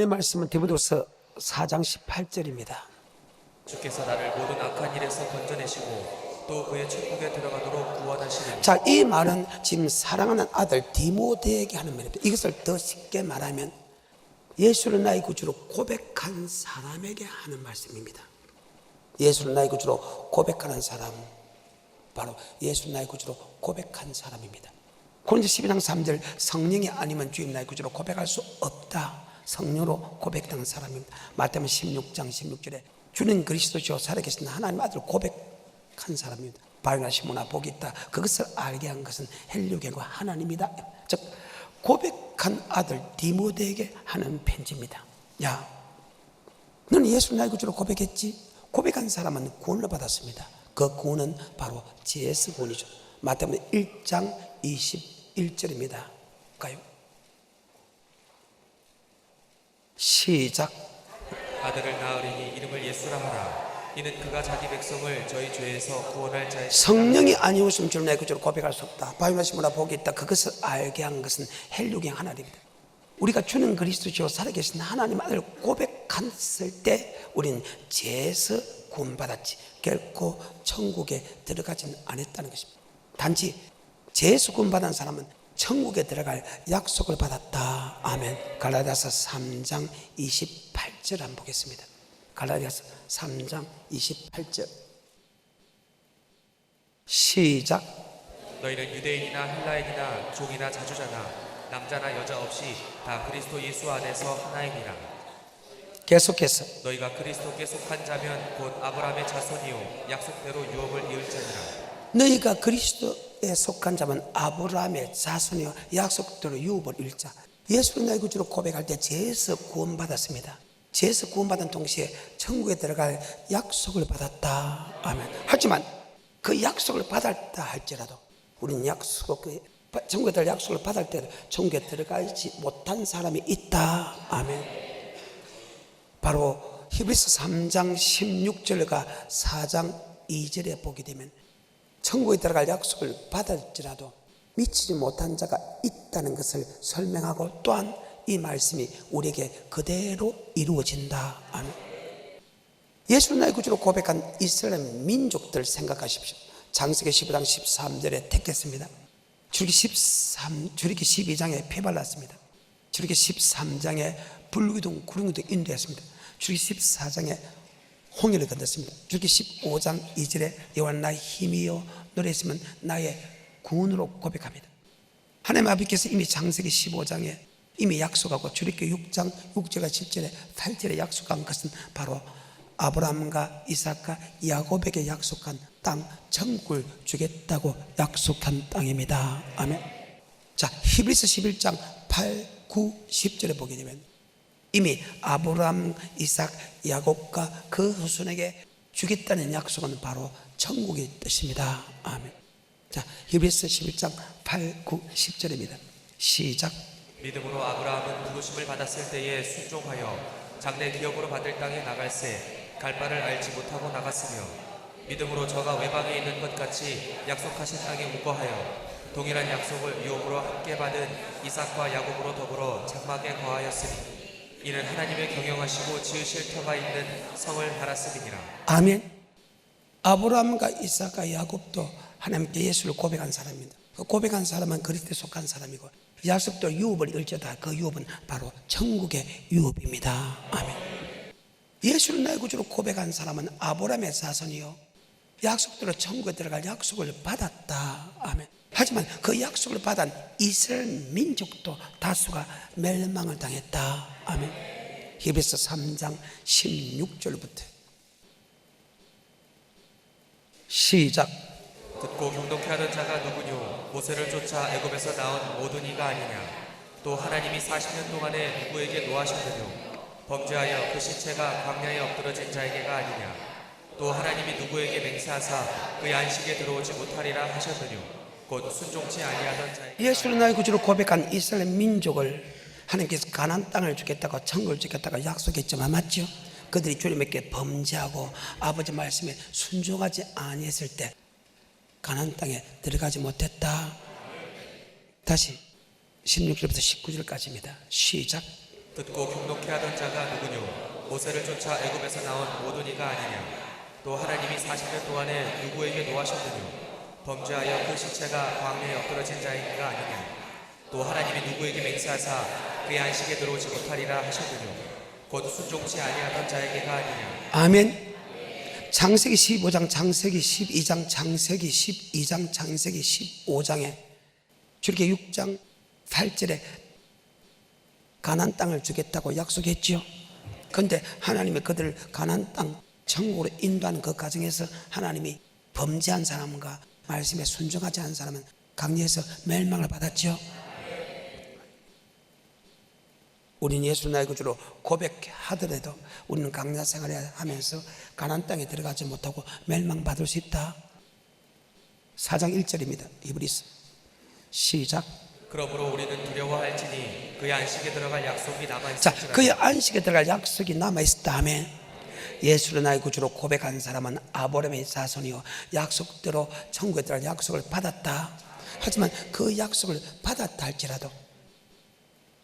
하나님의 말씀은 디모데후서 4장 18절입니다. 주께서 나를 모든 악한 일에서 건져내시고 또 그의 천국에 들어가도록 구원하시리니. 자, 이 말은 지금 사랑하는 아들 디모데에게 하는 말입니다. 이것을 더 쉽게 말하면 예수를 나의 구주로 고백한 사람에게 하는 말씀입니다. 예수를 나의 구주로 고백하는 사람, 바로 예수를 나의 구주로 고백한 사람입니다. 고린도서 12장 3절, 성령이 아니면 주님 나의 구주로 고백할 수 없다. 성령으로 고백하는 사람입니다. 마태복음 16장 16절에 주는 그리스도시요 살아계신 하나님 아들 고백한 사람입니다. 바요나 시모나 복이 있다. 그것을 알게 한 것은 헬류계과 하나님이다. 즉 고백한 아들 디모데에게 하는 편지입니다. 야, 너는 예수 나의 구주로 고백했지? 고백한 사람은 구원을 받았습니다. 그 구원은 바로 JS 구원이죠. 마태복음 1장 21절입니다. 가요. 시작. 아들을 낳으리니 이름을 예수라 하라. 이는 그가 자기 백성을 저희 죄에서 구원할 자의. 성령이 아니었으면 주를 나의 구주로 고백할 수 없다. 바요나 시모나 복이 있다. 그것을 알게 한 것은 헬류계 하나님입니다. 우리가 주는 그리스도시요 살아계신 하나님 아들 고백했을 때 우리는 죄에서 구원받았지 결코 천국에 들어가지는 않았다는 것입니다. 단지 죄에서 구원받은 사람은 천국에 들어갈 약속을 받았다. 아멘. 갈라디아서 3장 28절 한번 보겠습니다. 갈라디아서 3장 28절 시작. 너희는 유대인이나 헬라인이나 종이나 자주자나 남자나 여자 없이 다 그리스도 예수 안에서 하나이니라. 계속해서 너희가 그리스도께 속한 자면 곧 아브라함의 자손이요 약속대로 유업을 이을 자니라. 너희가 그리스도에 속한 자면 아브라함의 자손이요 약속대로 유업을 이을 자. 예수를 나의 구주로 고백할 때 죄에서 구원받았습니다. 죄에서 구원받은 동시에 천국에 들어갈 약속을 받았다. 아멘. 하지만 그 약속을 받았다 할지라도 우리는 천국에 들어갈 약속을 받을 때 천국에 들어가지 못한 사람이 있다. 아멘. 바로 히브리서 3장 16절과 4장 2절에 보게 되면 천국에 들어갈 약속을 받을지라도 미치지 못한 자가 있다는 것을 설명하고 또한 이 말씀이 우리에게 그대로 이루어진다. 아멘. 예수 나의 구주로 고백한 이스라엘 민족들 생각하십시오. 창세기 15장 13절에 택했습니다. 출애굽기 12장에 피 발랐습니다. 출애굽기 13장에 불기둥 구름기둥 인도했습니다. 출애굽기 14장에 홍해를 건넜습니다. 출애굽기 15장 2절에 여호와 나의 힘이요 노래했으면 나의 구원으로 고백합니다. 하나님 아버지께서 이미 창세기 15장에 이미 약속하고 출애굽기 6장 6절과 7절에 8절에 약속한 것은 바로 아브라함과 이삭과 야곱에게 약속한 땅 천국을 주겠다고 약속한 땅입니다. 아멘. 자, 히브리서 11장 8, 9, 10절에 보게 되면 이미 아브라함, 이삭, 야곱과 그 후손에게 주겠다는 약속은 바로 천국의 뜻입니다. 아멘. 자, 히브리서 11장 8, 9, 10절입니다. 시작. 믿음으로 아브라함은 부르심을 받았을 때에 순종하여 장래 기업으로 받을 땅에 나갈새 갈 바를 알지 못하고 나갔으며 믿음으로 저가 외방에 있는 것 같이 약속하신 땅에 묵거하여 동일한 약속을 유업으로 함께 받은 이삭과 야곱으로 더불어 장막에 거하였으니 이는 하나님의 경영하시고 지으실 터가 있는 성을 바랐음이니라. 아멘. 아브라함과 이삭과 야곱도 하나님께 예수를 고백한 사람입니다. 그 고백한 사람은 그리스도에 속한 사람이고 약속도 유업을 이을지어다. 그 유업은 바로 천국의 유업입니다. 아멘. 예수를 나의 구주로 고백한 사람은 아브라함의 자손이요 약속대로 천국에 들어갈 약속을 받았다. 아멘. 하지만 그 약속을 받은 이스라엘 민족도 다수가 멸망을 당했다. 아멘. 히브리서 3장 16절부터 시작. 듣고 경동케 하던 자가 누구뇨? 모세를 쫓아 애굽에서 나온 모든 이가 아니냐? 또 하나님이 40년 동안에 누구에게 노하셨느뇨? 범죄하여 그 시체가 광야에 엎드러진 자에게가 아니냐? 또 하나님이 누구에게 맹세하사 그의 안식에 들어오지 못하리라 하셨느뇨? 곧 순종치 아니하던 자에게. 예수를 나의 구주로 고백한 이스라엘 민족을 하나님께서 가나안 땅을 주겠다고 천국을 주겠다고 약속했지만 맞죠? 그들이 주님께 범죄하고 아버지 말씀에 순종하지 아니했을 때 가나안 땅에 들어가지 못했다. 다시 16절부터 19절까지입니다. 시작. 듣고 경록해 하던 자가 누구뇨? 모세를 쫓아 애굽에서 나온 모든 이가 아니냐? 또 하나님이 40년 동안에 누구에게 노하셨느뇨? 범죄하여 그 시체가 광야에 엎드러진 자인가 아니냐? 또 하나님이 누구에게 맹세하사 그의 안식에 들어오지 못하리라 하셨느뇨? 곧 순종치 아니하던 자에게가 아니냐? 아멘. 창세기 15장, 창세기 12장, 창세기 12장, 창세기 15장에 출애굽기 6장 8절에 가나안 땅을 주겠다고 약속했지요. 그런데 하나님이 그들을 가나안 땅 천국으로 인도하는 그 과정에서 하나님이 범죄한 사람과 말씀에 순종하지 않은 사람은 강리에서 멸망을 받았죠. 우리는 예수 나의 구주로 고백하더라도 우리는 강나 생활을 하면서 가나안 땅에 들어가지 못하고 멸망받을 수 있다. 4장 1절입니다. 히브리서 시작. 그러므로 우리는 두려워할지니 그의 안식에 들어갈 약속이 자, 남아있을지라도 그의 안식에 들어갈 약속이 남아있다며 예수를 나의 구주로 고백한 사람은 아브라함의 자손이요 약속대로 천국에 들어갈 약속을 받았다. 하지만 그 약속을 받았다 할지라도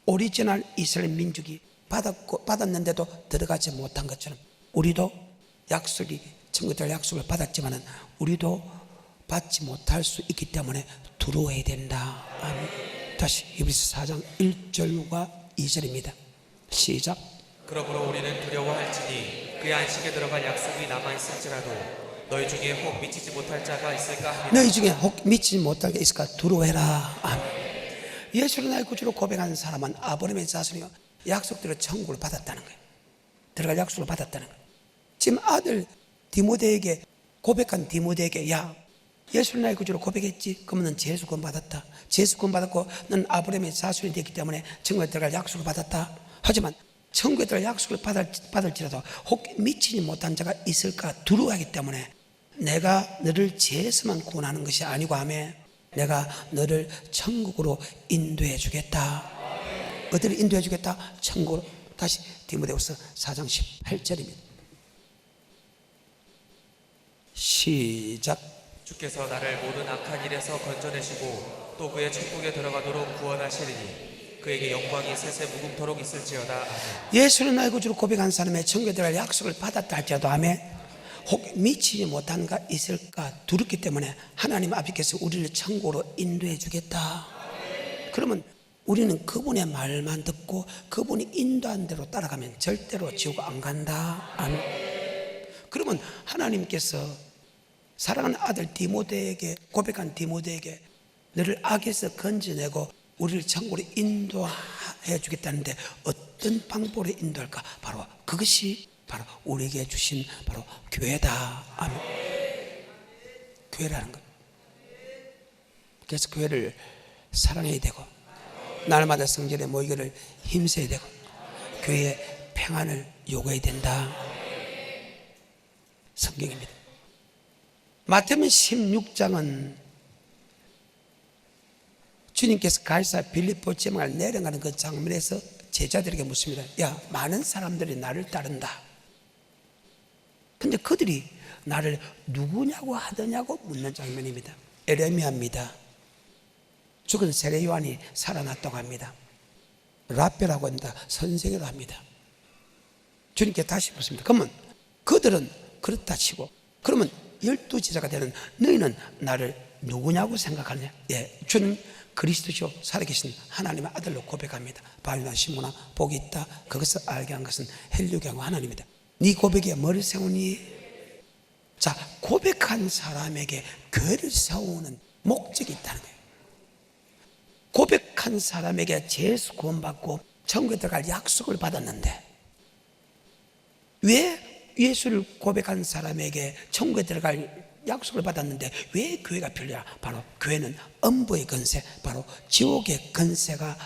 오리지널 이스라엘 민족이 받았는데도 들어가지 못한 것처럼 우리도 천국에 들어갈 약속을 받았지만 우리도 받지 못할 수 있기 때문에 두려워해야 된다. 아멘. 다시 히브리서 4장 1절과 2절입니다. 시작. 그러므로 우리는 두려워할지니 그의 안식에 들어갈 약속이 남아있을지라도 너희 중에 혹 미치지 못할 자가 있을까 하리라. 너희 중에 혹 미치지 못할 게 있을까 두려워해라. 아멘. 예수를 나의 구주로 고백하는 사람은 아브라함의 자손이요 약속대로 천국을 받았다는 거예요. 들어갈 약속을 받았다는 거예요. 지금 아들 디모데에게 고백한 디모데에게 야 예수를 나의 구주로 고백했지? 그러면 넌 죄수 구원 받았다. 죄수 구원 받았고 넌 아브라함의 자손이 됐기 때문에 천국에 들어갈 약속을 받았다. 하지만 천국에 들어갈 약속을 받을지라도 혹 미치지 못한 자가 있을까 두려워하기 때문에 내가 너를 죄에서만 구원하는 것이 아니고 하며 내가 너를 천국으로 인도해 주겠다. 어디를 인도해 주겠다? 천국으로. 다시 디모데후서 4장 18절입니다. 시작. 주께서 나를 모든 악한 일에서 건져내시고 또 그의 천국에 들어가도록 구원하시리니 그에게 영광이 세세 무궁토록 있을지어다. 아멘. 예수를 나의 구주로 고백한 사람의 천국에 들어갈 약속을 받았다 할지라도 아멘. 혹 미치지 못한 가 있을까 두렵기 때문에 하나님 아버지께서 우리를 천국으로 인도해 주겠다. 그러면 우리는 그분의 말만 듣고 그분이 인도한 대로 따라가면 절대로 지옥 안 간다. 아멘. 그러면 하나님께서 사랑하는 아들 디모데에게 고백한 디모데에게 너를 악에서 건져내고 우리를 천국으로 인도해 주겠다는데 어떤 방법으로 인도할까? 바로 그것이 바로 우리에게 주신 바로 교회다. 아멘. 교회라는 것. 그래서 교회를 사랑해야 되고 날마다 성전에 모이기를 힘써야 되고 교회의 평안을 요구해야 된다. 성경입니다. 마태복음 16장은 주님께서 가이사 빌립보 지방을 내려가는 그 장면에서 제자들에게 묻습니다. 야, 많은 사람들이 나를 따른다. 근데 그들이 나를 누구냐고 하더냐고 묻는 장면입니다. 에레미야입니다. 죽은 세례 요한이 살아났다고 합니다. 라페라고 합니다. 선생이라고 합니다. 주님께 다시 묻습니다. 그러면 그들은 그렇다 치고 그러면 12지자가 되는 너희는 나를 누구냐고 생각하느냐? 예, 주는 그리스도시요 살아계신 하나님의 아들로 고백합니다. 바울이나 시므나 복이 있다. 그것을 알게 한 것은 헬류경과 하나님이다. 네 고백에 뭐를 세우니? 자, 고백한 사람에게 교회를 세우는 목적이 있다는 거예요. 고백한 사람에게 죄에서 구원받고 천국에 들어갈 약속을 받았는데 왜 예수를 고백한 사람에게 천국에 들어갈 약속을 받았는데 왜 교회가 필요하냐? 바로 교회는 음부의 건세, 바로 지옥의 건세가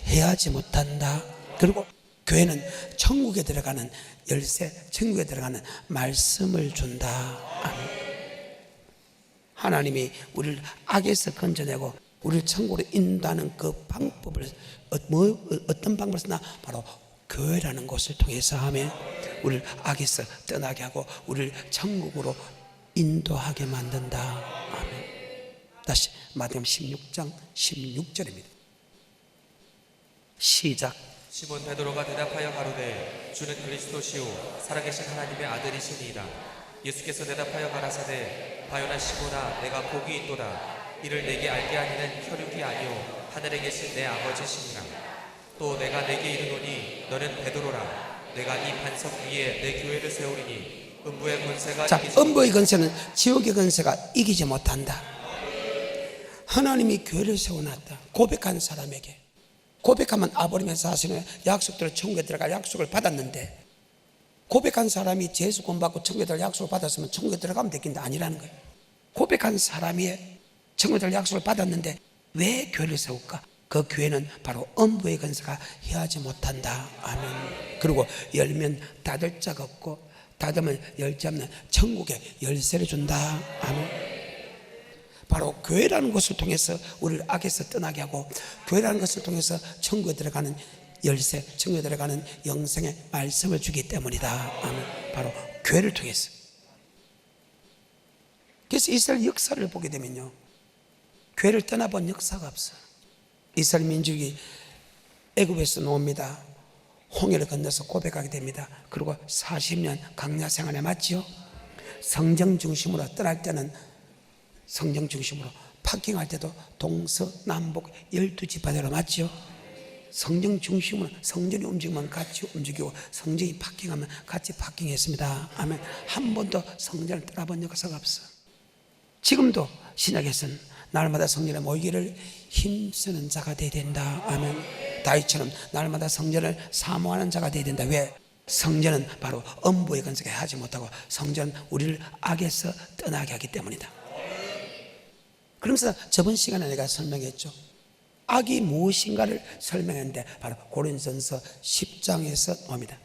해하지 못한다. 그리고 교회는 천국에 들어가는 열쇠, 천국에 들어가는 말씀을 준다. 아멘. 하나님이 우리를 악에서 건져내고 우리를 천국으로 인도하는 그 방법을 어떤 방법을 쓰나? 바로 교회라는 곳을 통해서 하면 우리를 악에서 떠나게 하고 우리를 천국으로 인도하게 만든다. 아멘. 다시 마태복음 16장 16절입니다. 시작. 시몬 베드로가 대답하여 가로되 주는 그리스도시요 살아계신 하나님의 아들이시니이다. 예수께서 대답하여 가라사대 바요나 시몬아 내가 복이 있도다. 이를 내게 알게 하니는 혈육이 아니요 하늘에 계신 내 아버지시니라. 또 내가 내게 이르노니 너는 베드로라. 내가 이 반석 위에 내 교회를 세우리니 음부의 권세가 자, 이기지 음부의 권세는 지옥의 권세가 이기지 못한다. 하나님이 교회를 세워놨다. 고백한 사람에게. 고백하면 아버님의 자신의 약속대로 천국에 들어갈 약속을 받았는데, 고백한 사람이 죄수 구원받고 천국에 들어갈 약속을 받았으면 천국에 들어가면 되겠는데 아니라는 거예요. 고백한 사람이 천국에 들어갈 약속을 받았는데 왜 교회를 세울까? 그 교회는 바로 음부의 권세가 해하지 못한다. 아멘. 그리고 열면 닫을 자가 없고 닫으면 열지 않는 천국의 열쇠를 준다. 아멘. 바로 교회라는 것을 통해서 우리를 악에서 떠나게 하고, 교회라는 것을 통해서 천국에 들어가는 열쇠, 천국에 들어가는 영생의 말씀을 주기 때문이다. 아멘. 바로 교회를 통해서. 그래서 이스라엘 역사를 보게 되면요, 교회를 떠나본 역사가 없어요. 이스라엘 민족이 애굽에서 나옵니다. 홍해를 건너서 고백하게 됩니다. 그리고 40년 광야 생활에 맞지요. 성경 중심으로 떠날 때는 성경 중심으로, 파킹할 때도 동서남북 12지파대로 맞죠? 성경 중심으로, 성전이 움직이면 같이 움직이고 성전이 파킹하면 같이 파킹했습니다. 아멘. 한 번도 성전을 떠나본 역사가 없어. 지금도 신약에서는 날마다 성전에 모이기를 힘쓰는 자가 되어야 된다. 아멘. 다윗처럼 날마다 성전을 사모하는 자가 되어야 된다. 왜? 성전은 바로 음부의 권세가 하지 못하고 성전은 우리를 악에서 떠나게 하기 때문이다. 그러면서 저번 시간에 내가 설명했죠. 악이 무엇인가를 설명했는데 바로 고린도전서 10장에서 옵니다.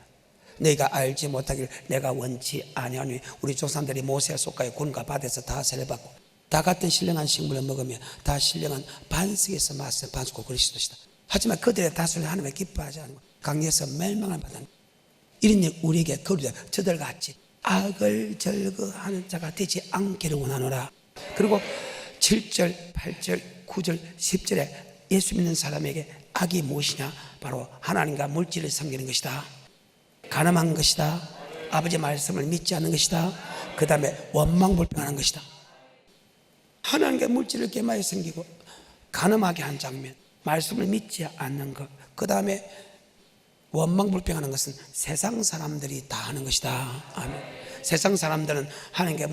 너희가 알지 못하길 내가 원치 아니하니 우리 조상들이 모세 속가에 군과 밭에서 다 세례받고 다 같은 신령한 식물을 먹으며 다 신령한 반석에서 마시는 반석고 그리스도시다. 하지만 그들의 다수는 하나님을 기뻐하지 않고 강에서 멸망을 받았다. 이런 우리에게 거루자 저들같이 악을 절거하는 자가 되지 않기를 원하노라. 그리고 7절, 8절, 9절, 10절에 예수 믿는 사람에게 악이 무엇이냐? 바로 하나님과 물질을 섬기는 것이다. 가늠한 것이다. 아버지 말씀을 믿지 않는 것이다. 그 다음에 원망불평하는 것이다. 하나님과 물질을 개마에 섬기고 가늠하게 한 장면, 말씀을 믿지 않는 것, 그 다음에 원망불평하는 것은 세상 사람들이 다 하는 것이다. 아멘. 세상 사람들은 하나님께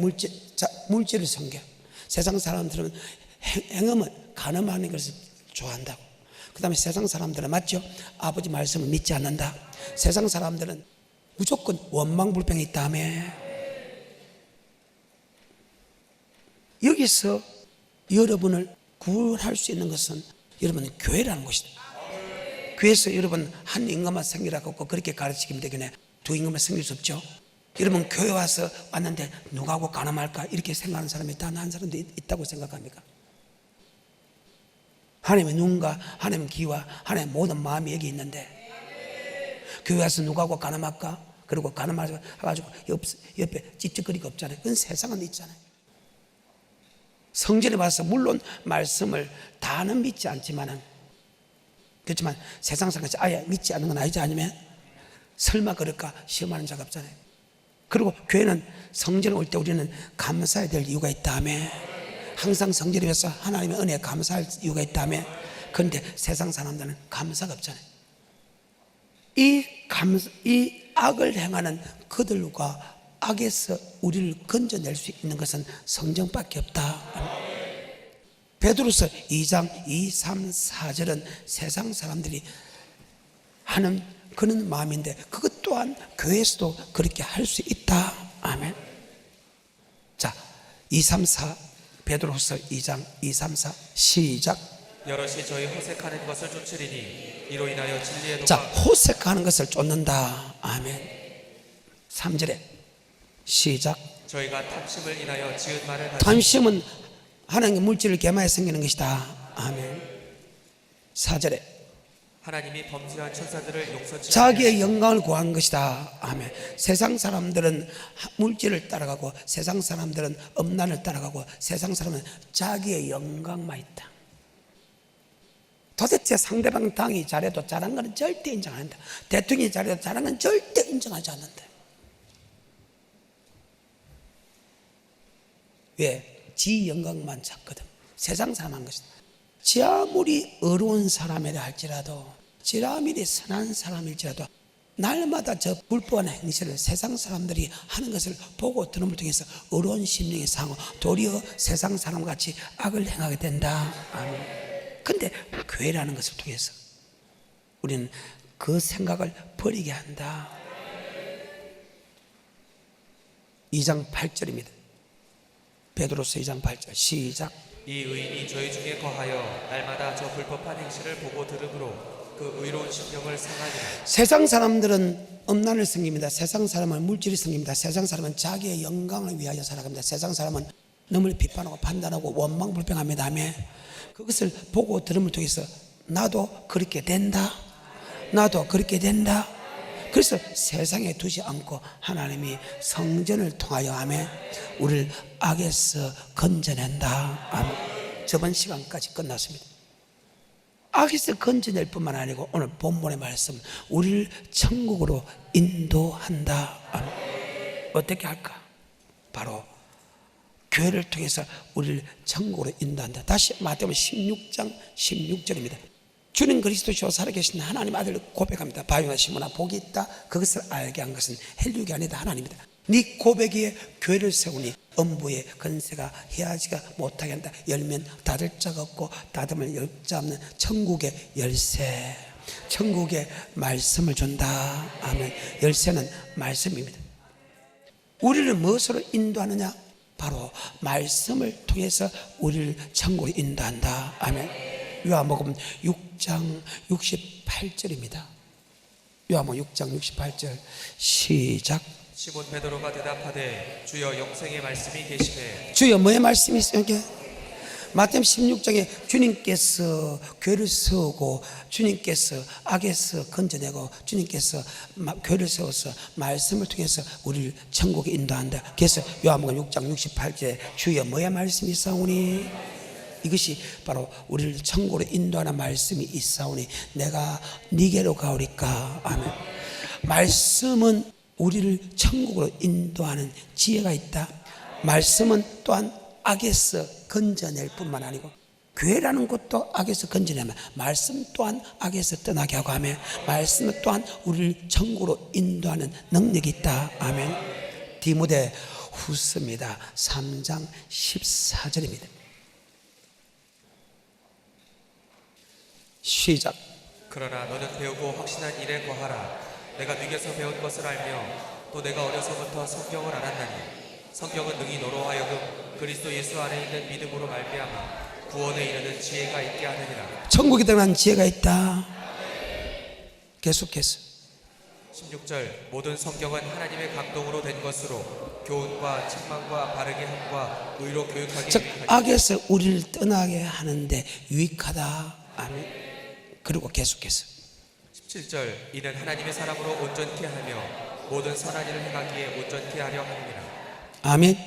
물질을 섬겨. 세상 사람들은 행음을, 가늠하는 것을 좋아한다고. 그 다음에 세상 사람들은 맞죠? 아버지 말씀을 믿지 않는다. 세상 사람들은 무조건 원망불평이 있다며. 여기서 여러분을 구원할 수 있는 것은 여러분 교회라는 것이다. 교회에서 여러분 한 임금만 섬기라고 그렇게 가르치기면 되겠네. 두 임금만 섬길 수 없죠. 여러분 교회 와서 왔는데 누구하고 가늠할까 이렇게 생각하는 사람이 단 한 사람도 있다고 생각합니까? 하나님의 눈과 하나님의 귀와 하나님의 모든 마음이 여기 있는데 교회 와서 누구하고 가늠할까? 그리고 가늠해가지고 옆에 찝찝거리가 없잖아요. 그건 세상은 있잖아요. 성전에 와서 물론 말씀을 다는 믿지 않지만은, 그렇지만 세상 사람같이 아예 믿지 않는 건 아니지 않으면 설마 그럴까 시험하는 자가 없잖아요. 그리고 교회는 성전에 올 때 우리는 감사해야 될 이유가 있다며. 항상 성전에 와서 하나님의 은혜에 감사할 이유가 있다며. 그런데 세상 사람들은 감사가 없잖아요. 이 악을 행하는 그들과 악에서 우리를 건져낼 수 있는 것은 성경밖에 없다. 베드로서 2장 2, 3, 4절은 세상 사람들이 하는 그런 마음인데 그것 또한 교회에서도 그렇게 할 수 있다. 아멘. 자, 2, 3, 4 베드로서 2장 2, 3, 4 시작. 여럿이 저희 호색하는 것을 쫓으리니 이로 인하여 진리의 도가. 자, 호색하는 것을 쫓는다. 아멘. 3절에 시작. 저희가 탐심을 인하여 지은 말을 가지고. 탐심은 하나님의 물질을 개마에 섬기는 것이다. 아멘. 4절에 하나님이 범죄한 천사들을 용서치 자기의 영광을 구한 것이다. 아멘. 세상 사람들은 물질을 따라가고 세상 사람들은 음란을 따라가고 세상 사람은 자기의 영광만 있다. 도대체 상대방 당이 잘해도 잘한 건 절대 인정 안 한다. 대통령이 잘해도 잘한 건 절대 인정하지 않는다. 왜? 지 영광만 찾거든. 세상 사람 한 것이다. 지 아무리 어려운 사람이라 할지라도, 지 아무리 선한 사람일지라도 날마다 저 불법한 행실을 세상 사람들이 하는 것을 보고 들음을 통해서 어려운 심령이 상하고 도리어 세상 사람같이 악을 행하게 된다. 아멘. 근데 교회라는 것을 통해서 우리는 그 생각을 버리게 한다. 2장 8절입니다. 베드로서 2장 8절 시작. 이 의인이 저희 중에 거하여 날마다 저 불법한 행실을 보고 들음으로 그 의로운 심령을 상하니라. 세상 사람들은 음란을 섬깁니다. 세상 사람은 물질을 섬깁니다. 세상 사람은 자기의 영광을 위하여 살아갑니다. 세상 사람은 남을 비판하고 판단하고 원망불평합니다. 그것을 보고 들음을 통해서 나도 그렇게 된다. 나도 그렇게 된다. 그래서 세상에 두지 않고 하나님이 성전을 통하여 아멘 우리를 악에서 건져낸다. 아멘. 저번 시간까지 끝났습니다. 악에서 건져낼 뿐만 아니고 오늘 본문의 말씀 우리를 천국으로 인도한다. 아멘. 어떻게 할까? 바로 교회를 통해서 우리를 천국으로 인도한다. 다시 마태복음 16장 16절입니다. 주는 그리스도시요 살아계신 하나님 아들을 고백합니다. 바요나 시몬아 복이 있다. 그것을 알게 한 것은 헬육이 아니다 하나님이다. 네 고백에 교회를 세우니 엄부의 건세가 해하지가 못하게 한다. 열면 닫을 자가 없고 닫으면 열 자 없는 천국의 열쇠, 천국의 말씀을 준다. 아멘. 열쇠는 말씀입니다. 우리를 무엇으로 인도하느냐? 바로 말씀을 통해서 우리를 천국으로 인도한다. 아멘. 요한복음 6장 68절입니다. 요한복음 6장 68절 시작. 시몬 베드로가 대답하되 주여 영생의 말씀이 계시되. 주여 뭐의 말씀이 있어요? 이게 마태복음 16장에 주님께서 교회를 세우고 주님께서 악에서 건져내고 주님께서 교회를 세워서 말씀을 통해서 우리를 천국에 인도한다. 그래서 요한복음 6장 68절에 주여 뭐의 말씀이 있사오니 이것이 바로 우리를 천국으로 인도하는 말씀이 있사오니 내가 네게로 가오리까. 아멘. 말씀은 우리를 천국으로 인도하는 지혜가 있다. 말씀은 또한 악에서 건져낼 뿐만 아니고 교회라는 것도 악에서 건져내면 말씀 또한 악에서 떠나게 하고 아멘. 말씀 또한 우리를 천국으로 인도하는 능력이 있다. 아멘. 디모데 후서입니다. 3장 14절입니다. 시작. 그러나 너는 배우고 확신한 일에 거하라. 내가 네게서 배운 것을 알며 또 내가 어려서부터 성경을 알았나니 성경은 능히 너로 하여금 그리스도 예수 안에 있는 믿음으로 말미암아 구원에 이르는 지혜가 있게 하느니라. 천국에 들어간 지혜가 있다. 계속해서 16절 모든 성경은 하나님의 감동으로 된 것으로 교훈과 책망과 바르게 함과 의로 교육하기 즉 유익하니라. 악에서 우리를 떠나게 하는데 유익하다. 아멘. 그리고 계속해서 17절 이는 하나님의 사람으로 온전케 하며 모든 선한 일을 행하기에 온전케 하려 함이니라. 아멘.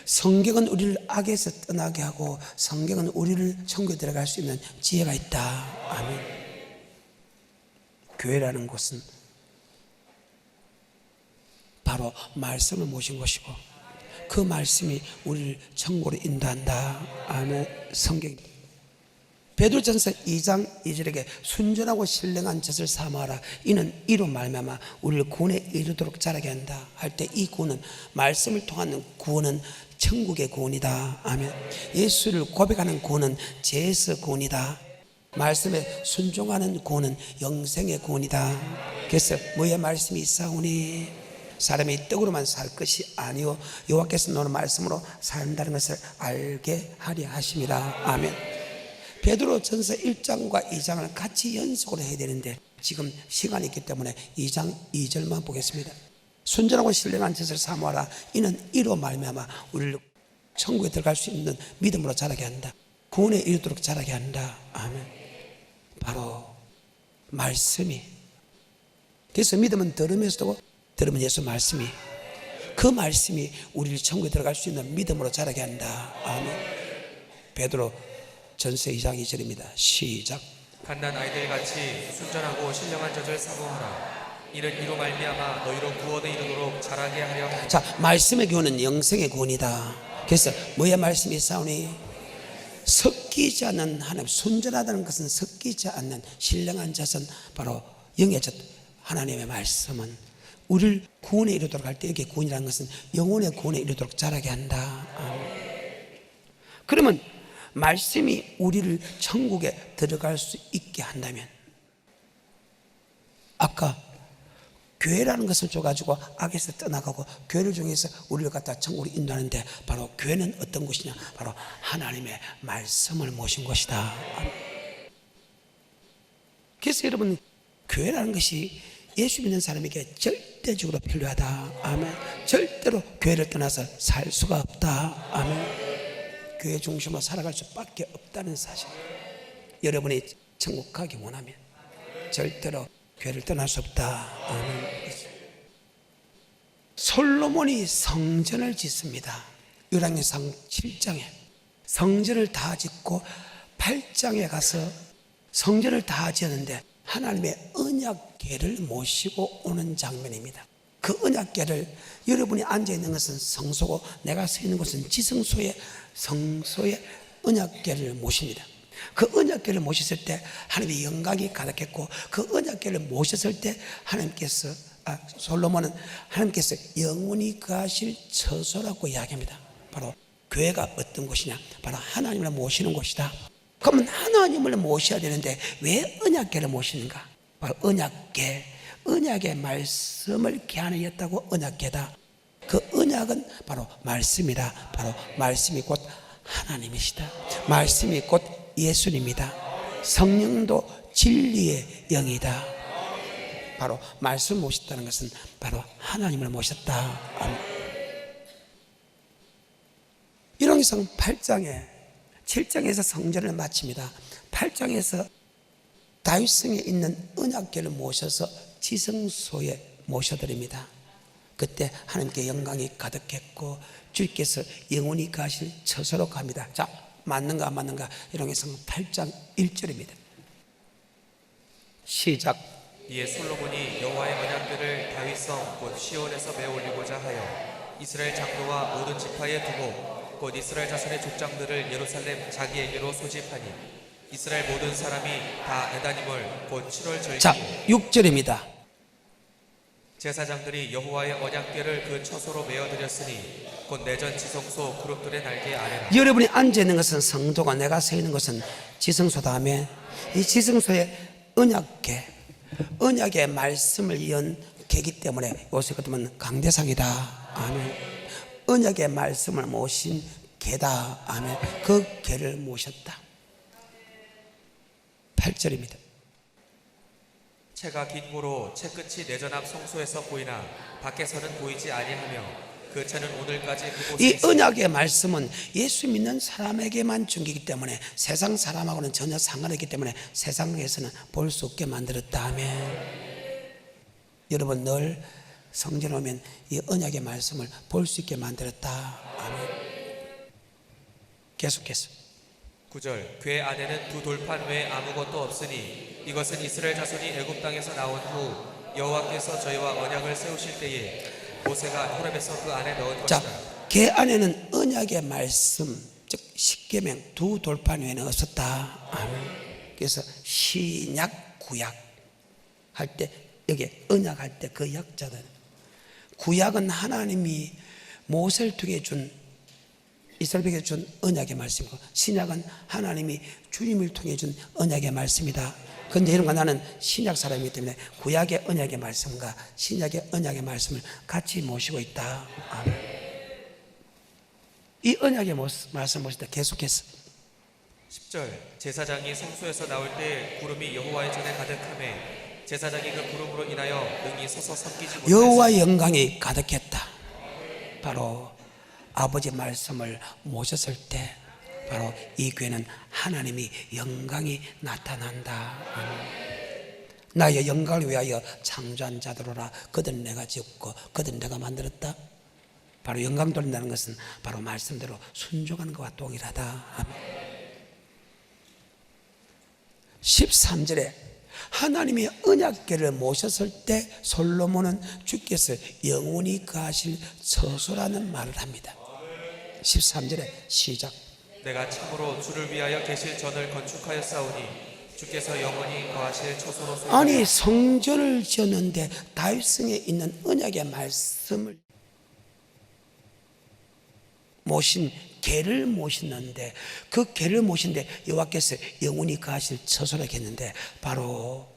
성경은 우리를 악에서 떠나게 하고 성경은 우리를 천국에 들어갈 수 있는 지혜가 있다. 아멘. 교회라는 곳은 바로 말씀을 모신 곳이고 그 말씀이 우리를 천국으로 인도한다. 아멘. 성경 베드로전서 2장 2절에게 순전하고 신령한 젖을 삼아라. 이는 이로 말미암아 우리를 구원에 이르도록 자라게 한다. 할 때 이 구원은 말씀을 통한 구원은 천국의 구원이다. 아멘. 예수를 고백하는 구원은 죄에서 구원이다. 말씀에 순종하는 구원은 영생의 구원이다. 그래서 뭐의 말씀이 있사오니 사람이 떡으로만 살 것이 아니요 여호와께서 너는 말씀으로 산다는 것을 알게 하려 하심이라. 아멘. 베드로 전서 1장과 2장을 같이 연속으로 해야 되는데 지금 시간이 있기 때문에 2장 2절만 보겠습니다. 순전하고 신령한 젖을 사모하라. 이는 이로 말미암아 우리를 천국에 들어갈 수 있는 믿음으로 자라게 한다. 구원에 이르도록 자라게 한다. 아멘. 바로 말씀이. 그래서 믿음은 들으면서 되고 들으면 예수 말씀이 그 말씀이 우리를 천국에 들어갈 수 있는 믿음으로 자라게 한다. 아멘. 베드로 전서 2장 2절입니다. 시작. 갓난 아이들 같이 순전하고 신령한 젖을 사모하라. 이는 이로 말미암아 너희로 구원에 이르도록 자라게 하려 함이라. 자, 말씀의 구원은 영생의 구원이다. 그래서 뭐의 말씀이 있사오니? 섞이지 않는 하나님, 순전하다는 것은 섞이지 않는 신령한 젖은 바로 영의 젖. 하나님의 말씀은 우리를 구원에 이르도록 할 때, 이게 구원이라는 것은 영혼의 구원에 이르도록 자라게 한다. 그러면 말씀이 우리를 천국에 들어갈 수 있게 한다면, 아까 교회라는 것을 줘가지고 악에서 떠나가고 교회를 통해서 우리를 갖다 천국으로 인도하는데, 바로 교회는 어떤 곳이냐? 바로 하나님의 말씀을 모신 곳이다. 그래서 여러분, 교회라는 것이 예수 믿는 사람에게 절대적으로 필요하다. 아멘. 절대로 교회를 떠나서 살 수가 없다. 아멘. 교회 중심으로 살아갈 수밖에 없다는 사실. 여러분이 천국 가기 원하면 절대로 교회를 떠날 수 없다. 아멘. 솔로몬이 성전을 짓습니다. 열왕기상 7장에 성전을 다 짓고 8장에 가서 성전을 다 지었는데 하나님의 언약궤를 모시고 오는 장면입니다. 그 언약궤를, 여러분이 앉아있는 것은 성소고 내가 서 있는 곳은 지성소의 성소의 언약궤를 모십니다. 그 언약궤를 모셨을 때 하나님의 영광이 가득했고, 그 언약궤를 모셨을 때 하나님께서, 솔로몬은 하나님께서 영원히 거하실 처소라고 이야기합니다. 바로 교회가 어떤 곳이냐? 바로 하나님을 모시는 곳이다. 그러면 하나님을 모셔야 되는데 왜 언약궤를 모시는가? 바로 언약궤, 언약의 말씀을 계하였다고 언약궤다. 그 언약은 바로 말씀이다. 바로 말씀이 곧 하나님이시다. 말씀이 곧 예수님이다. 성령도 진리의 영이다. 바로 말씀을 모셨다는 것은 바로 하나님을 모셨다. 열왕기상 8장에 7장에서 성전을 마칩니다. 8장에서 다윗성에 있는 언약궤를 모셔서 지성소에 모셔드립니다. 그때 하나님께 영광이 가득했고 주께서 영원히 가실 처소로 갑니다. 자, 맞는가 안 맞는가? 열왕기상 8장 1절입니다. 시작. 이에 솔로몬이 여호와의 언약궤를 다윗성 곧 시온에서 메어 올리고자 하여 이스라엘 장로와 모든 지파에 두고 곧 이스라엘 자손의 족장들을 예루살렘 자기에게로 소집하니 이스라엘 모든 사람이 다 에다님을 곧 7월 절기에 자, 6절입니다. 제사장들이 여호와의 언약궤를 그 처소로 메어드렸으니 곧 내전 지성소 그룹들의 날개 아래라. 여러분이 앉아있는 것은 성도가, 내가 서 있는 것은 지성소다음에 이 지성소의 언약궤, 언약의 말씀을 연 개기 때문에 요새 같으면 강대상이다. 아멘. 언약의 말씀을 모신 개다. 아멘. 그 개를 모셨다. 8절입니다. 채가 긴 고로 채 끝이 내전 앞 성소에서 보이나 밖에서는 보이지 아니하며 그 채는 오늘까지 그곳에 이 언약의 말씀은 예수 믿는 사람에게만 준기이기 때문에 세상 사람하고는 전혀 상관없기 때문에 세상에서는 볼 수 없게 만들었다. 아멘. 여러분, 늘 성전에 오면 이 언약의 말씀을 볼 수 있게 만들었다. 아멘. 계속해서 9절 궤 안에는 두 돌판 외에 아무것도 없으니 이것은 이스라엘 자손이 애굽 땅에서 나온 후 여호와께서 저희와 언약을 세우실 때에 모세가 호렙에서 그 안에 넣은 것이다. 자, 궤 안에는 언약의 말씀, 즉 십계명 두 돌판 외에는 없었다. 아멘. 그래서 신약 구약 할 때 여기 언약 할 때 그 약자들, 구약은 하나님이 모세를 통해 준, 이스라엘에게 준 언약의 말씀이고, 신약은 하나님이 주님을 통해 준 언약의 말씀이다. 그런데 이런 거, 나는 신약 사람이기 때문에 구약의 언약의 말씀과 신약의 언약의 말씀을 같이 모시고 있다. 아멘. 이 언약의 말씀 모실 때 계속해서 10절 제사장이 성소에서 나올 때 구름이 여호와의 전에 가득하매 제사장이 그 구름으로 인하여 능히 서서 섬기지 못하였으니 여호와의 영광이 가득했다. 바로 아버지 말씀을 모셨을 때 바로 이 교회는 하나님이 영광이 나타난다. 나의 영광을 위하여 창조한 자들로라. 그들은 내가 지었고 그들은 내가 만들었다. 바로 영광 돌린다는 것은 바로 말씀대로 순종하는 것과 동일하다. 13절에 하나님이 언약궤를 모셨을 때 솔로몬은 주께서 영원히 거하실 처소라는 말을 합니다. 13절에 시작. 내가 참으로 주를 위하여 계실 전을 건축하였사오니 주께서 영원히 거하실 처소로 아니 성전을 지었는데 다윗성에 있는 언약의 말씀을 모신 궤를 모시는데 그 궤를 모신데 여호와께서 영원히 거하실 처소라고 했는데 바로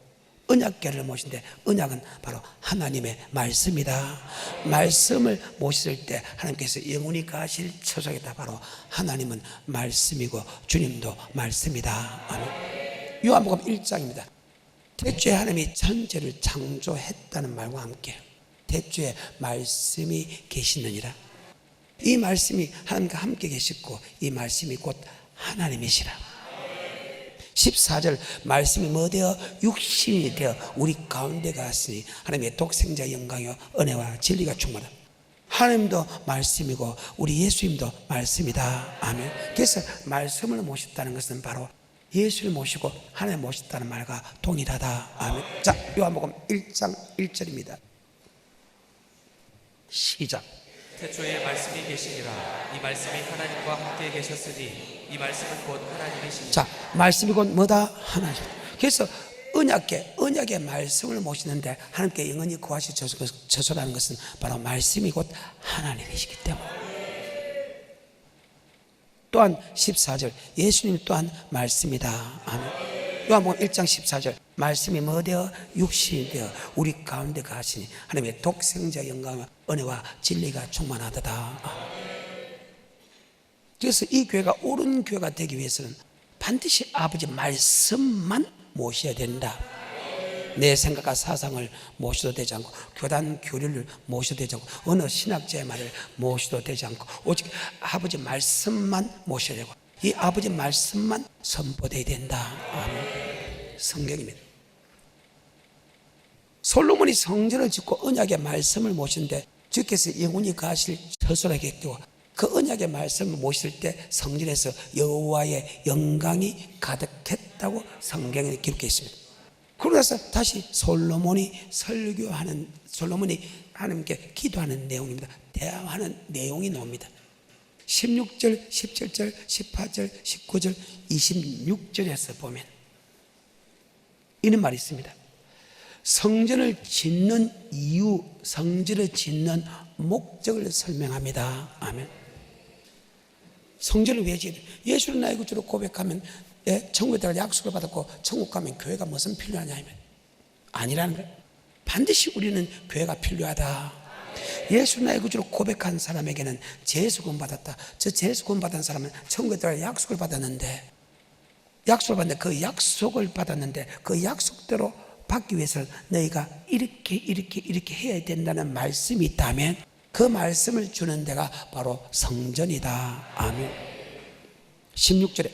언약궤를 모신데 언약은 바로 하나님의 말씀이다. 말씀을 모실 때 하나님께서 영원히 거하실 처소이다. 바로 하나님은 말씀이고 주님도 말씀이다. 아멘. 요한복음 1장입니다. 태초에 하나님이 천지를 창조했다는 말과 함께 태초에 말씀이 계시느니라. 이 말씀이 하나님과 함께 계시고 이 말씀이 곧 하나님이시라. 14절 말씀이 뭐 되어 육신이 되어 우리 가운데 갔으니 하나님의 독생자 영광이요 은혜와 진리가 충만하다. 하나님도 말씀이고 우리 예수님도 말씀이다. 아멘. 그래서 말씀을 모셨다는 것은 바로 예수를 모시고 하나님 모셨다는 말과 동일하다. 아멘. 자, 요한복음 1장 1절입니다. 시작. 태초에 말씀이 계시니라. 이 말씀이 하나님과 함께 계셨으니 이 말씀은 곧 하나님이시니. 자, 말씀이 곧 뭐다? 하나님. 그래서 언약의 말씀을 모시는데 하나님께 영원히 거하실 처소라는 것은 바로 말씀이 곧 하나님이시기 때문에. 또한 14절 예수님 또한 말씀이다. 아멘. 요한복음 1장 14절 말씀이 뭐 되어 육신이 되어 우리 가운데 가시니 하나님의 독생자 영광과 은혜와 진리가 충만하다. 그래서 이 교회가 옳은 교회가 되기 위해서는 반드시 아버지 말씀만 모셔야 된다. 내 생각과 사상을 모셔도 되지 않고 교단 교리를 모셔도 되지 않고 어느 신학자의 말을 모셔도 되지 않고 오직 아버지 말씀만 모셔야 되고 이 아버지 말씀만 선포되어야 된다. 아멘. 성경입니다. 솔로몬이 성전을 짓고 언약의 말씀을 모시는데 주께서 영원히 거하실 처소라고 했고 그 언약의 말씀을 모실 때 성전에서 여호와의 영광이 가득했다고 성경에 기록되어 있습니다. 그러고서 다시 솔로몬이 하나님께 기도하는 내용입니다. 대화하는 내용이 나옵니다. 16절, 17절, 18절, 19절, 26절에서 보면 이런 말이 있습니다. 성전을 짓는 이유, 성전을 짓는 목적을 설명합니다. 아멘. 성전을 왜 짓는? 예수를 나의 구주로 고백하면 천국에 들어갈 약속을 받았고 천국 가면 교회가 무슨 필요하냐 하면 아니라는 거예요. 반드시 우리는 교회가 필요하다. 예수 나의 구주로 고백한 사람에게는 죄에서 구원받았다. 저 죄에서 구원받은 사람은 천국에 들어갈 약속을 받았는데 그 약속을 받았는데 그 약속대로 받기 위해서 너희가 이렇게 해야 된다는 말씀이 있다면 그 말씀을 주는 데가 바로 성전이다. 아멘. 16절에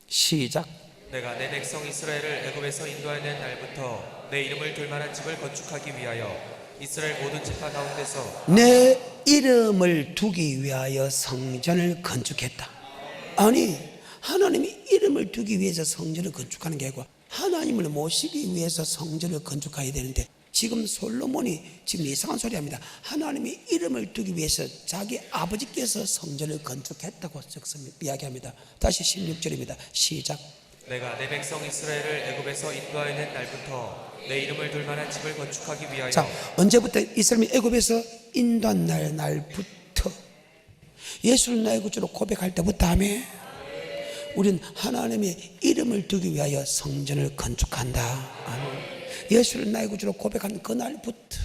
시작. 내가 내 백성 이스라엘을 애굽에서 인도하는 날부터 내 이름을 둘 만한 집을 건축하기 위하여 이스라엘 모든 지파 가운데서 내 이름을 두기 위하여 성전을 건축했다. 아니 하나님이 이름을 두기 위해서 성전을 건축하는 게 아니고 하나님을 모시기 위해서 성전을 건축해야 되는데 지금 솔로몬이 지금 이상한 소리 합니다. 하나님이 이름을 두기 위해서 자기 아버지께서 성전을 건축했다고 이야기합니다. 다시 16절입니다. 시작. 내가 내 백성 이스라엘을 애굽에서 인도하는 날부터 내 이름을 둘 만한 집을 건축하기 위하여. 자, 언제부터 이스라엘이 애굽에서 인도한 날부터 예수를 나의 구주로 고백할 때부터 하며 우리는 하나님의 이름을 두기 위하여 성전을 건축한다. 아멘. 예수를 나의 구주로 고백한 그날부터